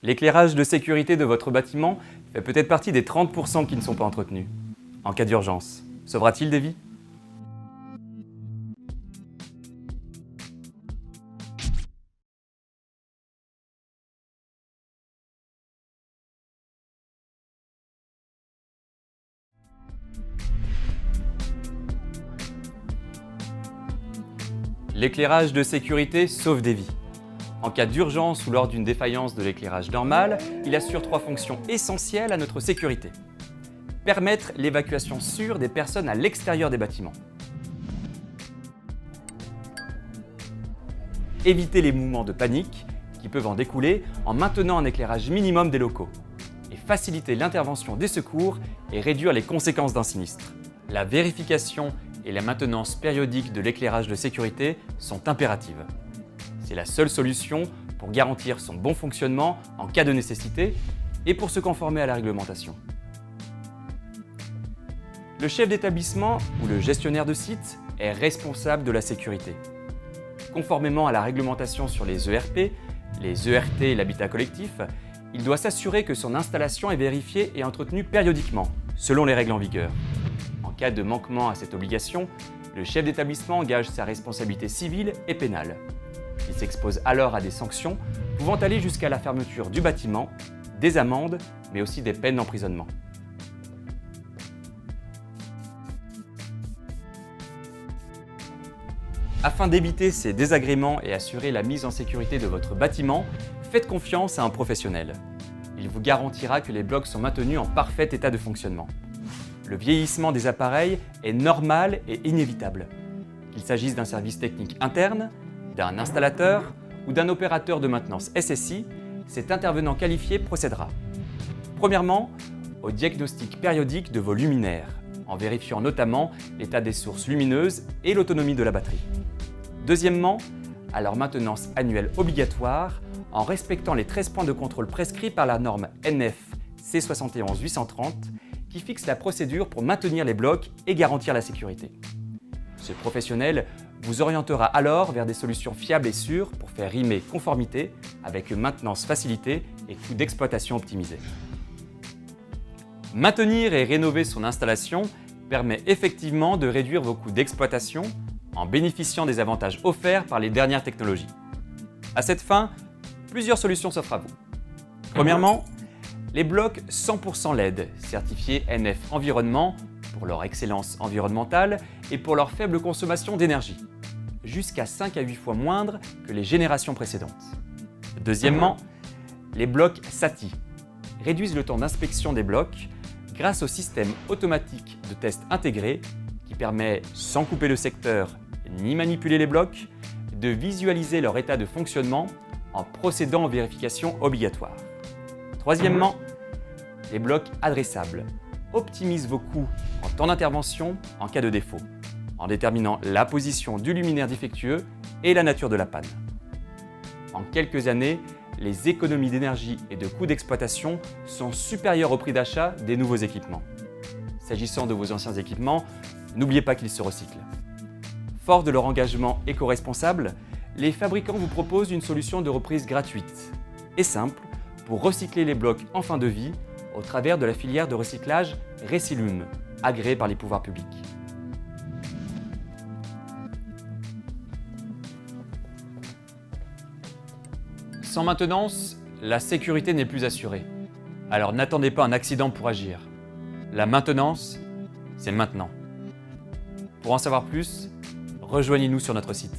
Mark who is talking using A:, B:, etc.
A: L'éclairage de sécurité de votre bâtiment fait peut-être partie des 30% qui ne sont pas entretenus. En cas d'urgence, sauvera-t-il des vies? L'éclairage de sécurité sauve des vies. En cas d'urgence ou lors d'une défaillance de l'éclairage normal, il assure 3 fonctions essentielles à notre sécurité. Permettre l'évacuation sûre des personnes à l'extérieur des bâtiments. Éviter les mouvements de panique qui peuvent en découler en maintenant un éclairage minimum des locaux. Et faciliter l'intervention des secours et réduire les conséquences d'un sinistre. La vérification et la maintenance périodique de l'éclairage de sécurité sont impératives. C'est la seule solution pour garantir son bon fonctionnement en cas de nécessité et pour se conformer à la réglementation. Le chef d'établissement ou le gestionnaire de site est responsable de la sécurité. Conformément à la réglementation sur les ERP, les ERT et l'habitat collectif, il doit s'assurer que son installation est vérifiée et entretenue périodiquement, selon les règles en vigueur. En cas de manquement à cette obligation, le chef d'établissement engage sa responsabilité civile et pénale. Il s'expose alors à des sanctions pouvant aller jusqu'à la fermeture du bâtiment, des amendes, mais aussi des peines d'emprisonnement. Afin d'éviter ces désagréments et assurer la mise en sécurité de votre bâtiment, faites confiance à un professionnel. Il vous garantira que les blocs sont maintenus en parfait état de fonctionnement. Le vieillissement des appareils est normal et inévitable. Qu'il s'agisse d'un service technique interne, d'un installateur ou d'un opérateur de maintenance SSI, cet intervenant qualifié procédera. Premièrement, au diagnostic périodique de vos luminaires, en vérifiant notamment l'état des sources lumineuses et l'autonomie de la batterie. Deuxièmement, à leur maintenance annuelle obligatoire, en respectant les 13 points de contrôle prescrits par la norme NF C71-830 qui fixe la procédure pour maintenir les blocs et garantir la sécurité. Ce professionnel vous orientera alors vers des solutions fiables et sûres pour faire rimer conformité avec une maintenance facilitée et coûts d'exploitation optimisés. Maintenir et rénover son installation permet effectivement de réduire vos coûts d'exploitation en bénéficiant des avantages offerts par les dernières technologies. À cette fin, plusieurs solutions s'offrent à vous. Premièrement, les blocs 100% LED certifiés NF Environnement pour leur excellence environnementale et pour leur faible consommation d'énergie, jusqu'à 5 à 8 fois moindre que les générations précédentes. Deuxièmement, les blocs SATI réduisent le temps d'inspection des blocs grâce au système automatique de test intégré qui permet, sans couper le secteur ni manipuler les blocs, de visualiser leur état de fonctionnement en procédant aux vérifications obligatoires. Troisièmement, les blocs adressables optimisent vos coûts en temps d'intervention en cas de défaut, en déterminant la position du luminaire défectueux et la nature de la panne. En quelques années, les économies d'énergie et de coûts d'exploitation sont supérieures au prix d'achat des nouveaux équipements. S'agissant de vos anciens équipements, n'oubliez pas qu'ils se recyclent. Forts de leur engagement éco-responsable, les fabricants vous proposent une solution de reprise gratuite et simple pour recycler les blocs en fin de vie au travers de la filière de recyclage Recilum, agréée par les pouvoirs publics. Sans maintenance, la sécurité n'est plus assurée. Alors n'attendez pas un accident pour agir. La maintenance, c'est maintenant. Pour en savoir plus, rejoignez-nous sur notre site.